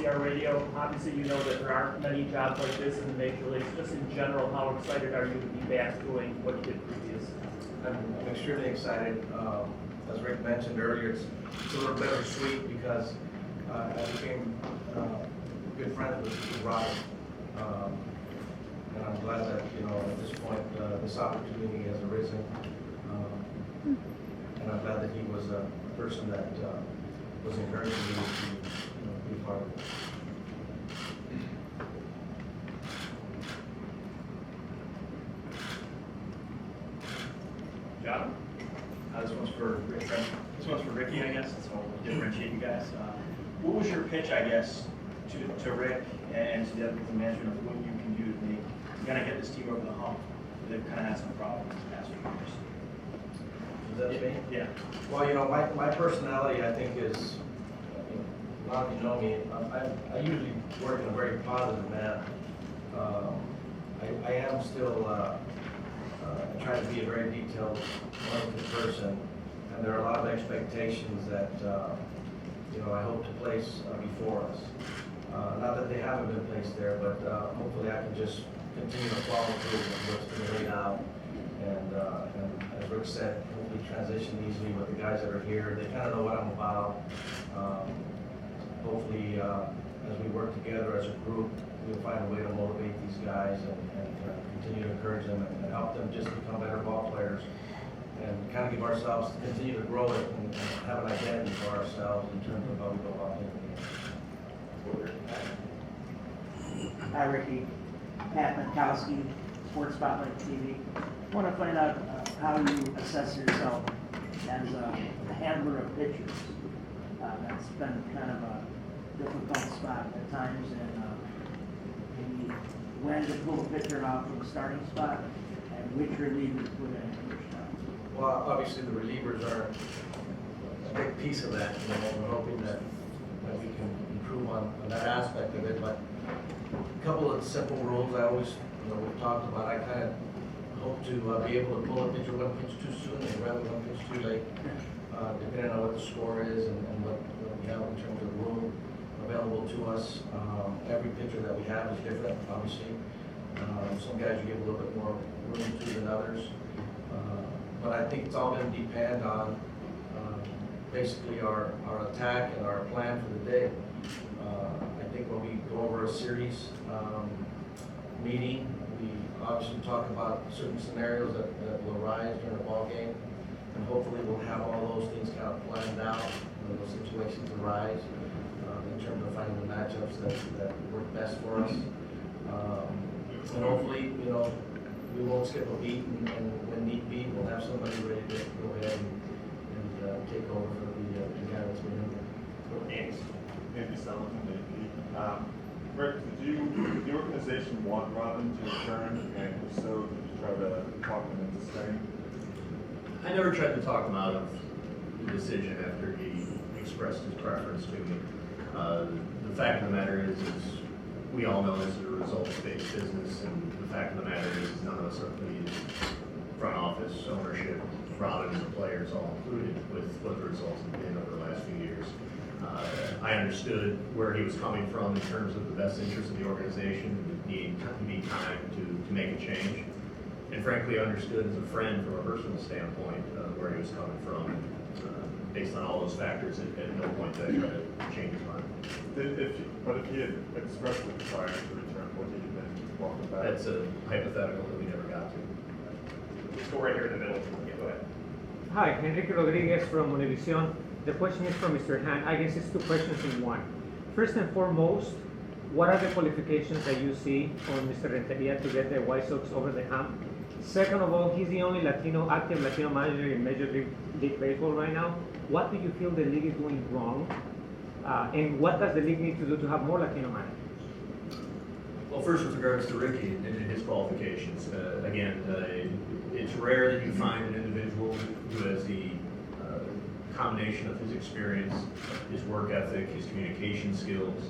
LCR Radio. Obviously, you know that there aren't many jobs like this in the major leagues. Just in general, how excited are you to be back doing what you did previous? I'm extremely excited. As Rick mentioned earlier, it's a little bittersweet because I became good friends with Robert. And I'm glad that, at this point, this opportunity has arisen. And I'm glad that he was a person that was encouraging me to be part of it. John? This one's for Rick. This one's for Ricky, I guess. So we'll differentiate you guys. What was your pitch, I guess, to Rick and to the management of what you can do to kind of get this team over the hump? They've kind of had some problems in the past few years. Is that me? Yeah. Well, my personality, I think, is, a lot of you know me, I usually work in a very positive manner. I am still trying to be a very detailed, oriented person, and there are a lot of expectations that, I hope to place before us. Not that they haven't been placed there, but hopefully I can just continue to follow through with what's been laid out. And as Rick said, hopefully transition easily with the guys that are here. They kind of know what I'm about. Hopefully, as we work together as a group, we'll find a way to motivate these guys and continue to encourage them and help them just become better ball players and kind of give ourselves, continue to grow it and have an identity for ourselves in terms of how we go about things. Hi, Ricky. Pat Mankowski, Sports Spotlight TV. I want to find out how you assess yourself as a handler of pitchers. That's been kind of a difficult spot at times, and maybe when to pull a pitcher out from the starting spot and which reliever to put in which time. Well, obviously the relievers are a big piece of that. We're hoping that we can improve on that aspect of it. But a couple of simple rules I always, we've talked about. I kind of hope to be able to pull a pitcher one pitch too soon and rather one pitch too late, depending on what the score is and what we have in terms of room available to us. Every pitcher that we have is different, obviously. Some guys you give a little bit more room to than others. But I think it's all going to depend on basically our attack and our plan for the day. I think when we go over a series meeting, we obviously talk about certain scenarios that will arise during the ball game, and hopefully we'll have all those things kind of planned out when those situations arise in terms of finding the matchups that work best for us. And hopefully, we won't skip a beat, and when need be, we'll have somebody ready to go ahead and take over for the guy that's been in there. Andy Sullivan, Rick, did the organization want Robin to return, and if so, did you try to talk him into staying? I never tried to talk him out of the decision after he expressed his preference to me. The fact of the matter is we all know this is a results-based business, and the fact of the matter is none of us are pleased. Front office, ownership, Robin and the players all included with what the results have been over the last few years. I understood where he was coming from in terms of the best interest of the organization, the need to be time to make a change. And frankly, I understood as a friend from a personal standpoint where he was coming from. Based on all those factors, at no point did I try to change his mind. But if he had expressed the desire to return, would he have been welcome back? That's a hypothetical that we never got to. Let's go right here in the middle. Yeah, go ahead. Hi, Enrique Rodriguez from Univision. The question is from Mr. Hahn. I guess it's two questions in one. First and foremost, what are the qualifications that you see on Mr. Renteria to get the White Sox over the hump? Second of all, he's the only active Latino manager in Major League Baseball right now. What do you feel the league is doing wrong? And what does the league need to do to have more Latino managers? Well, first with regards to Ricky and his qualifications, again, it's rare that you find an individual who has the combination of his experience, his work ethic, his communication skills,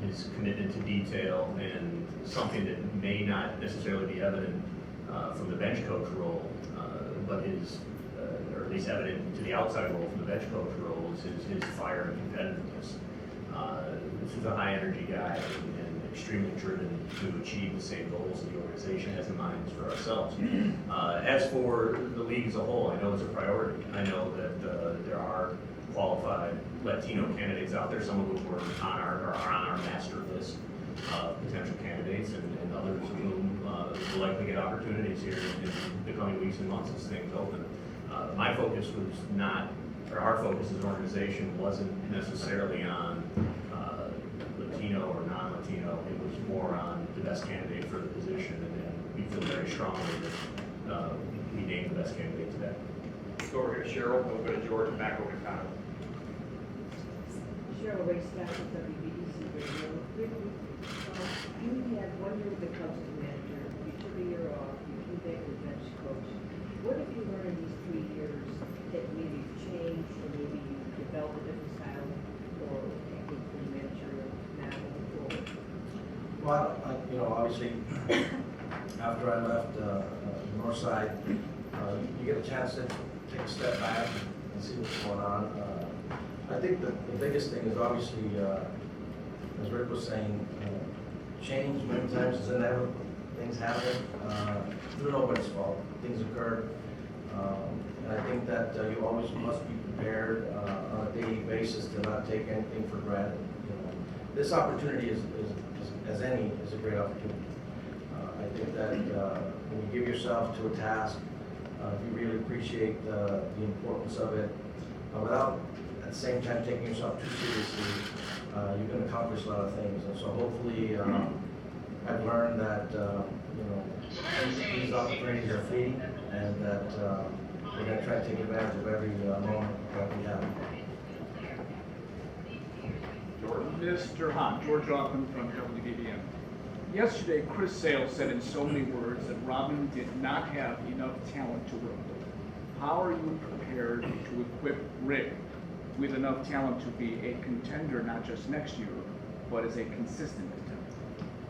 his commitment to detail, and something that may not necessarily be evident from the bench coach role, but is, or at least evident to the outside role from the bench coach role, is his fire and competitiveness. This is a high energy guy and extremely driven to achieve the same goals that the organization has in mind as for ourselves. As for the league as a whole, I know it's a priority. I know that there are qualified Latino candidates out there, some of whom are on our master list of potential candidates, and others of whom will likely get opportunities here in the coming weeks and months as things open. My focus was not, or our focus as an organization wasn't necessarily on Latino or non-Latino. It was more on the best candidate for the position, and we feel very strongly that we named the best candidate today. Go over here to Cheryl, then we'll go to George, and back over to Kyle. Cheryl Ray Scott with WBDC Radio. You had 1 year with the Cubs as manager, you took a year off, you came back as bench coach. What have you learned in these 3 years that maybe you've changed, or maybe you developed a different style or technique for the managerial now moving forward? Well, obviously, after I left Northside, you get a chance to take a step back and see what's going on. I think the biggest thing is obviously, as Rick was saying, change many times is inevitable. Things happen through nobody's fault. Things occur. And I think that you always must be prepared on a daily basis to not take anything for granted. This opportunity is a great opportunity. I think that when you give yourself to a task, if you really appreciate the importance of it, without at the same time taking yourself too seriously, you can accomplish a lot of things. And so hopefully, I've learned that these opportunities are fleeting, and that we're going to try to take advantage of every moment that we have. Mr. Hahn, George Hoffman from WBBM. Yesterday, Chris Sale said in so many words that Robin did not have enough talent to win. How are you prepared to equip Rick with enough talent to be a contender, not just next year, but as a consistent contender?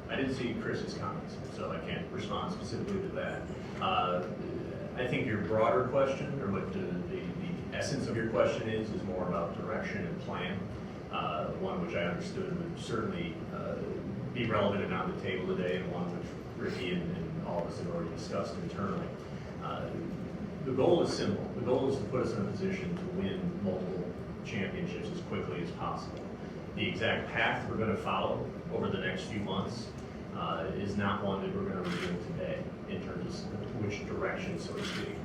I didn't see Chris's comments, so I can't respond specifically to that. I think your broader question, or what the essence of your question is more about direction and plan. One which I understood would certainly be relevant and on the table today, and one which Ricky and all of us have already discussed internally. The goal is simple. The goal is to put us in a position to win multiple championships as quickly as possible. The exact path we're going to follow over the next few months is not one that we're going to reveal today in terms of which direction, so to speak.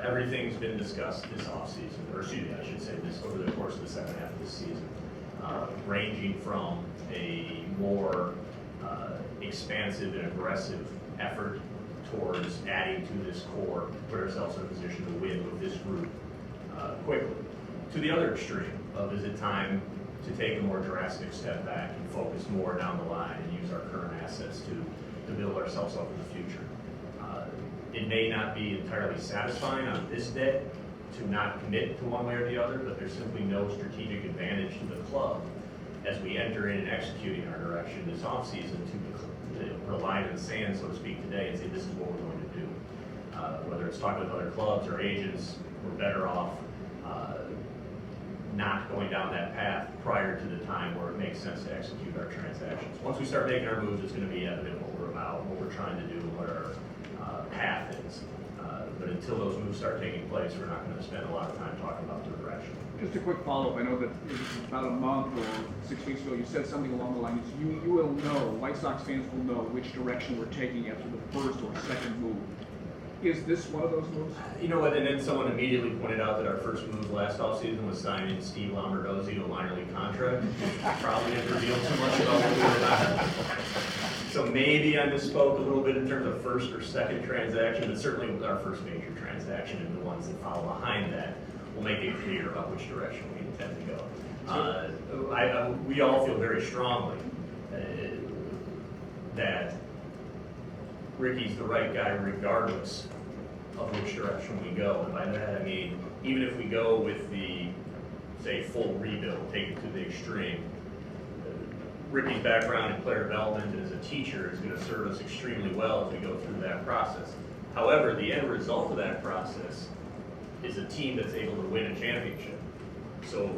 Everything's been discussed this offseason, or excuse me, I should say this over the course of the second half of this season, ranging from a more expansive and aggressive effort towards adding to this core, put ourselves in a position to win with this group quickly, to the other extreme of is it time to take a more drastic step back and focus more down the line and use our current assets to build ourselves up in the future. It may not be entirely satisfying on this day to not commit to one way or the other, but there's simply no strategic advantage to the club as we enter in and executing our direction this offseason to put a line in the sand, so to speak, today and say this is what we're going to do. Whether it's talking with other clubs or agents, we're better off not going down that path prior to the time where it makes sense to execute our transactions. Once we start making our moves, it's going to be evident what we're about, what we're trying to do, what our path is. But until those moves start taking place, we're not going to spend a lot of time talking about the direction. Just a quick follow-up. I know that about a month or 6 weeks ago, you said something along the lines, you will know, White Sox fans will know which direction we're taking after the first or second move. Is this one of those moves? You know what, and then someone immediately pointed out that our first move last offseason was signing Steve Lombardozzi to a minor league contract. Probably didn't reveal too much about what we were about. So maybe I misspoke a little bit in terms of first or second transaction, but certainly with our first major transaction and the ones that follow behind that will make it clear about which direction we intend to go. We all feel very strongly that Ricky's the right guy regardless of which direction we go. And by that I mean, even if we go with the, say, full rebuild, take it to the extreme, Ricky's background in player development and as a teacher is going to serve us extremely well as we go through that process. However, the end result of that process is a team that's able to win a championship. So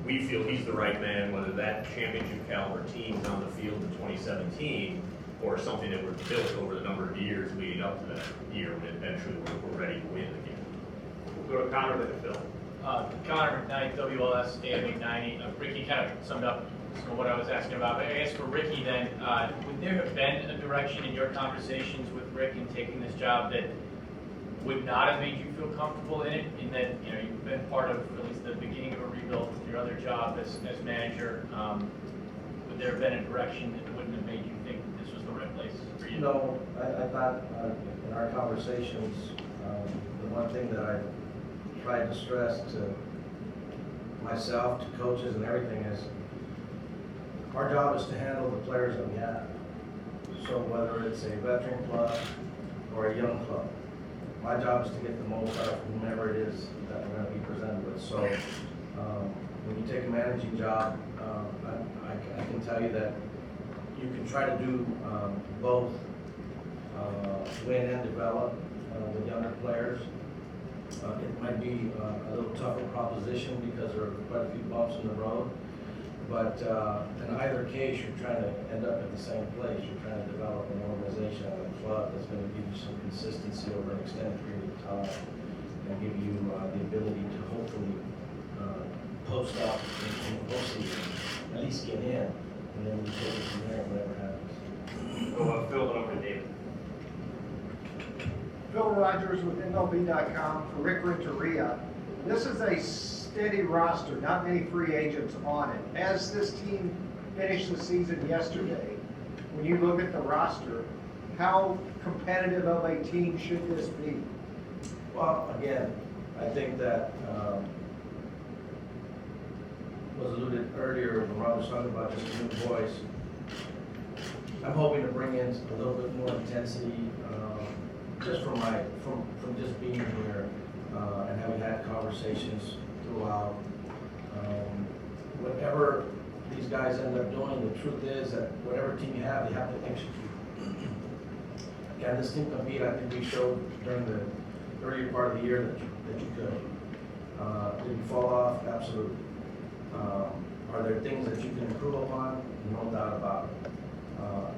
we feel he's the right man, whether that championship caliber team's on the field in 2017 or something that was built over the number of years leading up to that year when eventually we're ready to win again. We'll go to Connor with a Phil. Connor McKnight, WLS AM 890. Ricky kind of summed up some of what I was asking about. But I guess for Ricky then, would there have been a direction in your conversations with Rick in taking this job that would not have made you feel comfortable in it? In that, you know, you've been part of at least the beginning of a rebuild with your other job as manager. Would there have been a direction that wouldn't have made you think that this was the right place for you? No, I thought in our conversations, the one thing that I tried to stress to myself, to coaches and everything is our job is to handle the players that we have. So whether it's a veteran club or a young club, my job is to get the most out of whomever it is that we're going to be presented with. So when you take a managing job, I can tell you that you can try to do both win and develop with younger players. It might be a little tougher proposition because there are quite a few bumps in the road. But in either case, you're trying to end up at the same place. You're trying to develop an organization and a club that's going to give you some consistency over an extended period of time and give you the ability to hopefully post up and hopefully at least get in, and then we take it from there, whatever happens. We'll Phil it over to David. Phil Rogers with MLB.com for Rick Renteria. This is a steady roster, not many free agents on it. As this team finished the season yesterday, when you look at the roster, how competitive of a team should this be? Well, again, I think that was alluded earlier when Rob was talking about just a new voice. I'm hoping to bring in a little bit more intensity, just from just being here and having had conversations throughout. Whatever these guys end up doing, the truth is that whatever team you have, they have to execute. Can this team compete? I think we showed during the earlier part of the year that you could. Did you fall off? Absolutely. Are there things that you can improve upon? No doubt about it.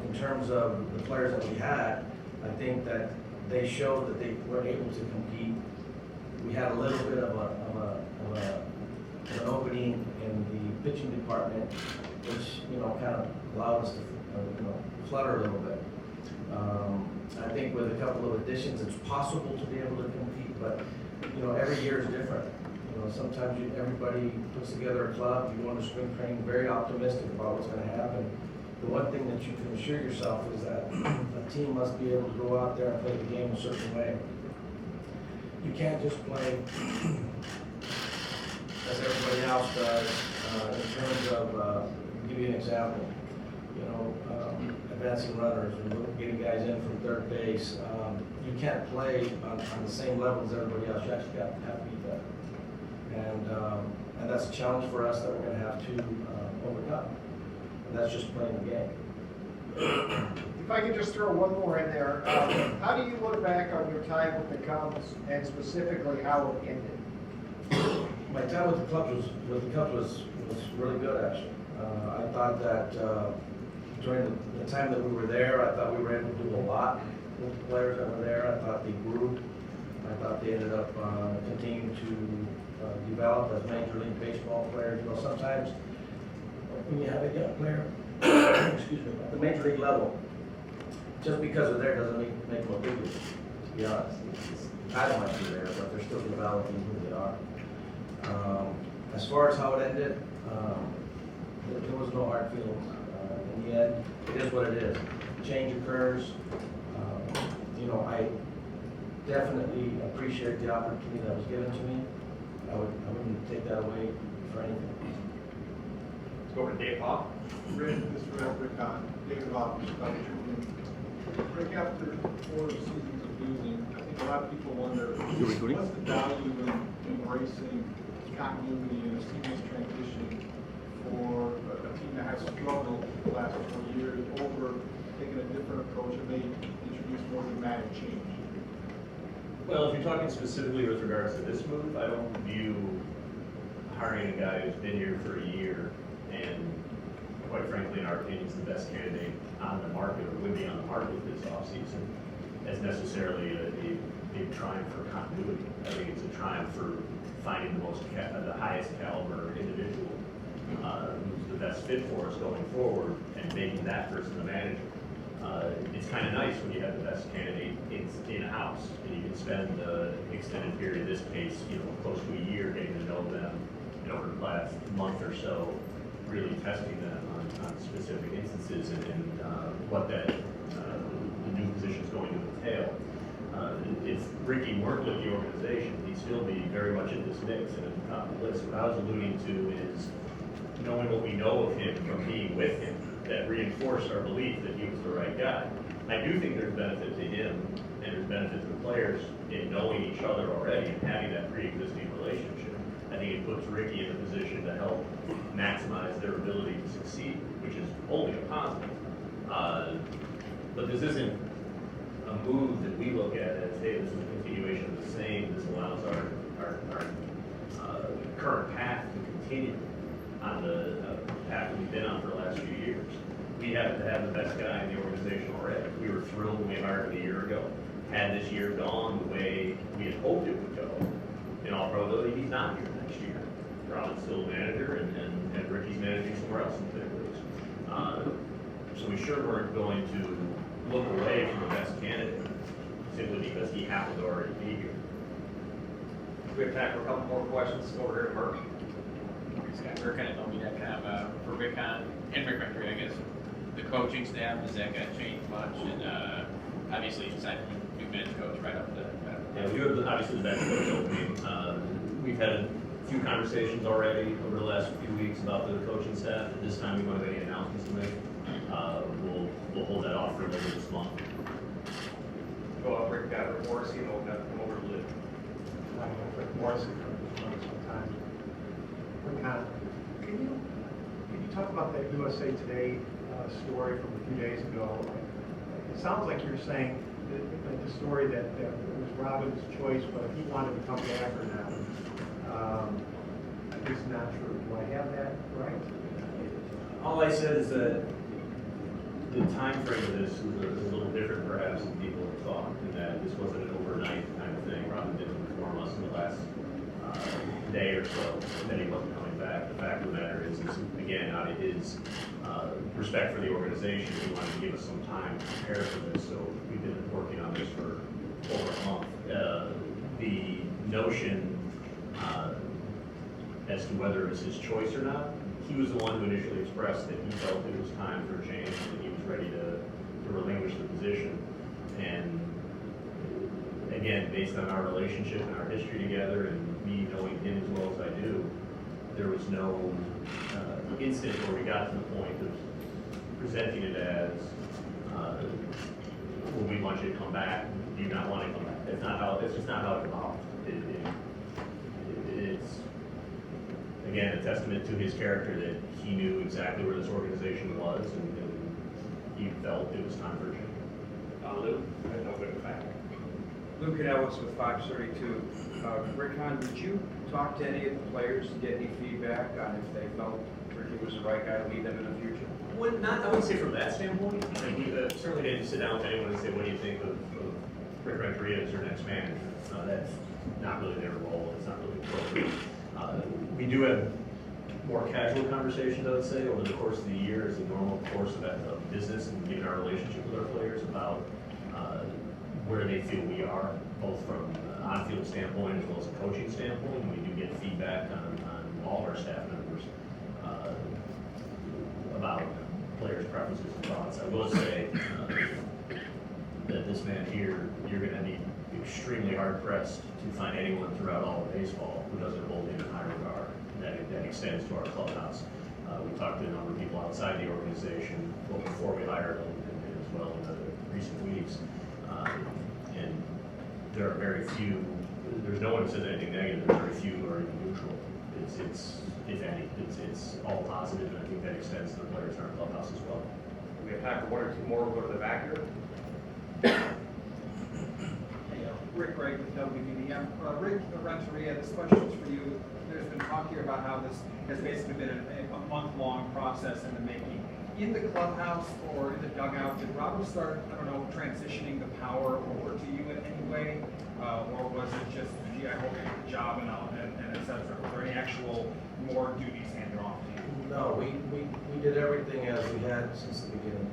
In terms of the players that we had, I think that they showed that they were able to compete. We had a little bit of an opening in the pitching department, which kind of allowed us to flutter a little bit. I think with a couple of additions, it's possible to be able to compete, but every year is different. Sometimes everybody puts together a club. You go into spring training very optimistic about what's going to happen. The one thing that you can assure yourself is that a team must be able to go out there and play the game a certain way. You can't just play as everybody else does in terms of, I'll give you an example, advancing runners and getting guys in from third base. You can't play on the same level as everybody else. You actually have to be better. And that's a challenge for us that we're going to have to overcome. And that's just playing the game. If I could just throw one more in there, how do you look back on your time with the Cubs and specifically how it ended? My time with the Cubs was really good, actually. I thought that during the time that we were there, I thought we were able to do a lot with the players that were there. I thought they grew. I thought they ended up continuing to develop as Major League Baseball players. Sometimes when you have a young player, excuse me, at the Major League level, just because they're there doesn't make them a big league, to be honest. I might be there, but they're still developing who they are. As far as how it ended, there was no hard feelings. In the end, it is what it is. Change occurs. I definitely appreciate the opportunity that was given to me. I wouldn't take that away for anything. Let's go over to Dave Hawk. Rick, this is Rick Hahn. David Hawk, Chicago Tribune. Rick, after 4 seasons of losing, I think a lot of people wonder, what's the value in embracing continuity and a seamless transition for a team that has struggled the last 4 years over taking a different approach and may introduce more dramatic change? Well, if you're talking specifically with regards to this move, I don't view hiring a guy who's been here for a year and quite frankly, in our opinion, is the best candidate on the market or would be on the market this offseason as necessarily a triumph for continuity. I think it's a triumph for finding the highest caliber individual who's the best fit for us going forward and making that person the manager. It's kind of nice when you have the best candidate in-house and you can spend an extended period, in this case, close to a year getting to know them, over the last month or so, really testing them on specific instances and what that the new position is going to entail. If Ricky weren't with the organization, he'd still be very much in this mix and at the top of the list. What I was alluding to is knowing what we know of him from being with him that reinforced our belief that he was the right guy. I do think there's benefit to him and there's benefit to the players in knowing each other already and having that pre-existing relationship. I think it puts Ricky in a position to help maximize their ability to succeed, which is only a positive. But this isn't a move that we look at as, hey, this is a continuation of the same. This allows our current path to continue on the path that we've been on for the last few years. We happen to have the best guy in the organization already. We were thrilled when we hired him a year ago. Had this year gone the way we had hoped it would go, in all probability, he's not here next year. Robin's still a manager, and Ricky's managing somewhere else in the big leagues. So we sure weren't going to look away from the best candidate simply because he happened to already be here. We have time for a couple more questions. Over here to Mark. We're kind of hoping that kind of for Rick Hahn and Rick Renteria, I guess. The coaching staff, has that got changed much? And obviously, you signed a new bench coach right up the. Yeah, we were obviously the bench coach opening. We've had a few conversations already over the last few weeks about the coaching staff. At this time, we won't have any announcements to make. We'll hold that off for later this month. Well, Rick Morrissey, and we'll come over to Lou. Rick Morrissey from sometime. Rick Hahn, can you talk about that USA Today story from a few days ago? It sounds like you're saying that the story that it was Robin's choice, but he wanted to come back or not. Is not true. Do I have that right? All I said is that the time frame of this was a little different perhaps than people have thought, and that this wasn't an overnight kind of thing. Robin didn't inform us in the last day or so that he wasn't coming back. The fact of the matter is again, out of his respect for the organization, he wanted to give us some time to prepare for this, so we've been working on this for over a month. The notion as to whether it was his choice or not, he was the one who initially expressed that he felt it was time for a change and he was ready to relinquish the position. And again, based on our relationship and our history together and me knowing him as well as I do, there was no instant where we got to the point of presenting it as, well, we want you to come back, do you not want to come back? It's just not how it evolved. It's, again, a testament to his character that he knew exactly where this organization was and he felt it was time for a change. Lou, I have no good fact. Lou Canellis with Fox 32. Rick Hahn, did you talk to any of the players to get any feedback on if they felt Ricky was the right guy to lead them in the future? I wouldn't say from that standpoint. I mean, we certainly didn't sit down with anyone and say, what do you think of Rick Renteria as your next manager? That's not really their role. It's not really appropriate. We do have more casual conversations, I would say, over the course of the year as a normal course of business and given our relationship with our players about where they feel we are, both from an on-field standpoint as well as a coaching standpoint. We do get feedback on all our staff members about players' preferences and thoughts. I will say that this man here, you're going to be extremely hard-pressed to find anyone throughout all of baseball who doesn't hold him in high regard. That extends to our clubhouse. We talked to a number of people outside the organization, both before we hired him and as well in the recent weeks. And there are very few, there's no one who says anything negative, there's very few who are even neutral. It's if any, it's all positive, and I think that extends to the players in our clubhouse as well. We have time for one or two more. We'll go to the back here. Rick Gregg with WBDM. Rick Renteria, this question's for you. There's been talk here about how this has basically been a month-long process in the making. In the clubhouse or in the dugout, did Robin start, I don't know, transitioning the power over to you in any way? Or was it just, gee, I hope you get the job and et cetera? Was there any actual more duties handed off to you? No, we did everything as we had since the beginning.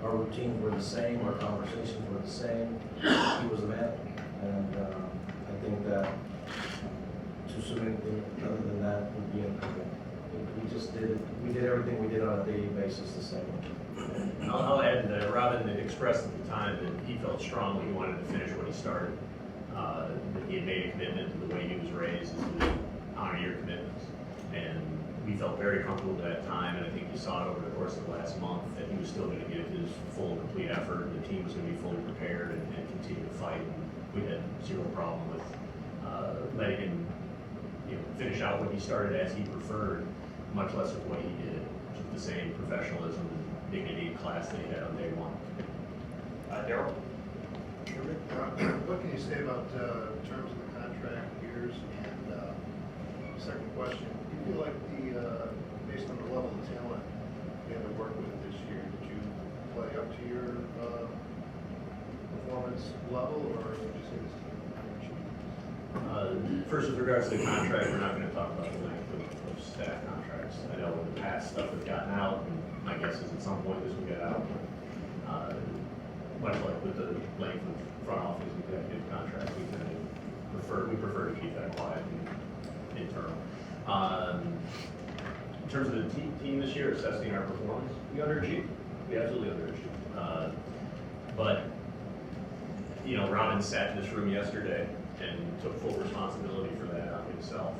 Our routines were the same, our conversations were the same. He was the man, and I think that to assume anything other than that would be incorrect. We just did it, we did everything we did on a daily basis the same way. I'll add that Robin had expressed at the time that he felt strongly he wanted to finish what he started. That he had made a commitment to the way he was raised is to honor your commitments. And we felt very comfortable at that time, and I think you saw it over the course of the last month that he was still going to give his full and complete effort. The team was going to be fully prepared and continue to fight. And we had zero problem with letting him finish out what he started as he preferred, much less of what he did, with the same professionalism and dignity and class that he had on day one. Daryl? What can you say about terms of the contract, years, and second question, do you feel like based on the level of talent you had to work with this year, did you play up to your performance level, or would you say this team? First, with regards to the contract, we're not going to talk about the length of staff contracts. I know in the past stuff has gotten out, and my guess is at some point this will get out. Much like with the length of front office executive contract, we prefer to keep that quiet and internal. In terms of the team this year, assessing our performance, we underachieved. We absolutely underachieved. But Robin sat in this room yesterday and took full responsibility for that on himself.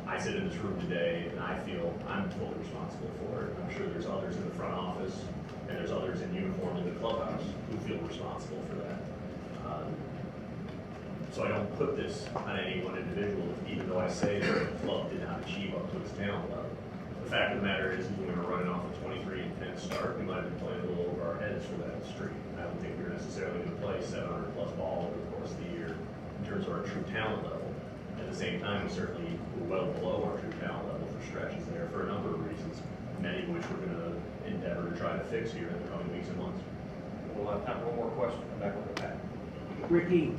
I sit in this room today and I feel I'm fully responsible for it. I'm sure there's others in the front office and there's others in uniform in the clubhouse who feel responsible for that. So I don't put this on any one individual, even though I say that the club did not achieve up to its talent level. The fact of the matter is we were running off a 23-10 start. We might have been playing a little over our heads for that streak. I don't think we were necessarily going to play 700 plus ball over the course of the year in terms of our true talent level. At the same time, we certainly were well below our true talent level for stretches there for a number of reasons, many of which we're going to endeavor to try to fix here in the coming weeks and months. We'll have time for one more question. Come back with that. Ricky,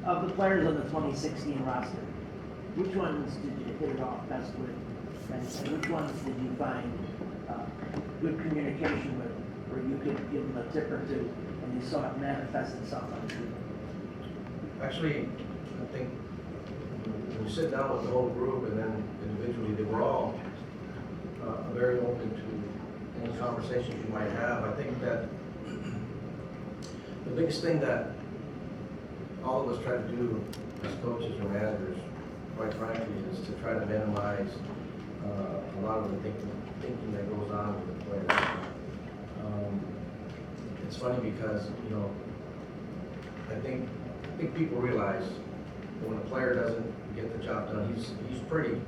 of the players on the 2016 roster, which ones did you hit it off best with? And which ones did you find good communication with, where you could give them a tip or two and you saw it manifest itself on the field? Actually, I think when you sit down with the whole group and then individually, they were all very open to any conversations you might have. I think that the biggest thing that all of us try to do as coaches or managers, quite frankly, is to try to minimize a lot of the thinking that goes on with the players. It's funny because, I think people realize that when a player doesn't get the job done, he's pretty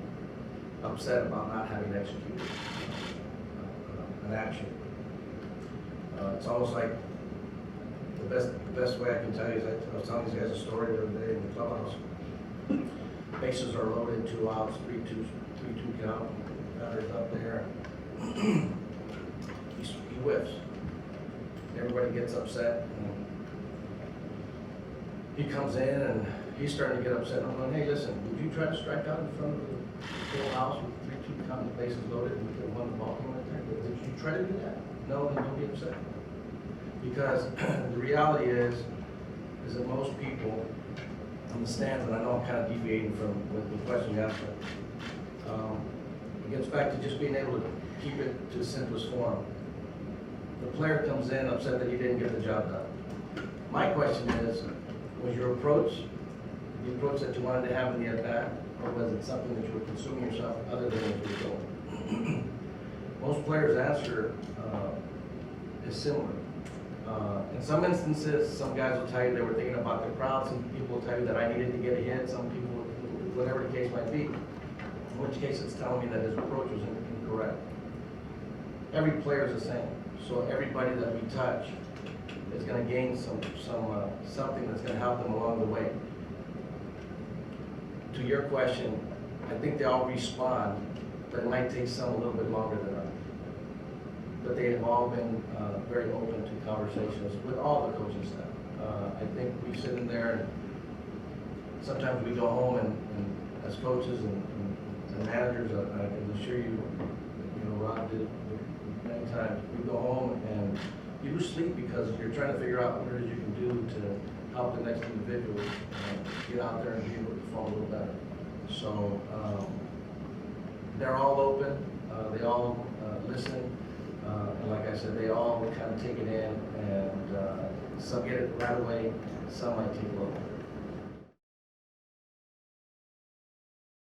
upset about not having executed an action. It's almost like the best way I can tell you is I was telling these guys a story the other day in the clubhouse. Bases are loaded, 2 outs, 3-2 count. Batter's up there. He whiffs. Everybody gets upset. And he comes in and he's starting to get upset. I'm going, hey, listen, would you try to strike out in front of the whole house with 3-2 count, the bases loaded, and we could have won the ball game right there? Did you try to do that? No, then don't be upset. Because the reality is that most people on the stands, and I know I'm kind of deviating from with the question you asked, but it gets back to just being able to keep it to the simplest form. The player comes in upset that he didn't get the job done. My question is, was your approach the approach that you wanted to have in the at-bat, or was it something that you were consuming yourself other than what you were doing? Most players' answer is similar. In some instances, some guys will tell you they were thinking about the crowd. Some people will tell you that I needed to get a hit. Some people, whatever the case might be. In which case, it's telling me that his approach was incorrect. Every player is the same. So everybody that we touch, is gonna gain something that's gonna help them along the way. To your question, I think they all respond, but it might take some a little bit longer than others. But they have all been very open to conversations with all the coaching staff. I think we sit in there and sometimes we go home and as coaches and managers, I can assure you, you know, Rob did many times, we go home and you lose sleep because you're trying to figure out what it is you can do to help the next individual get out there and be able to perform a little better. So they're all open, they all listen, and like I said, they all kind of take it in, and some get it right away, some might take a little.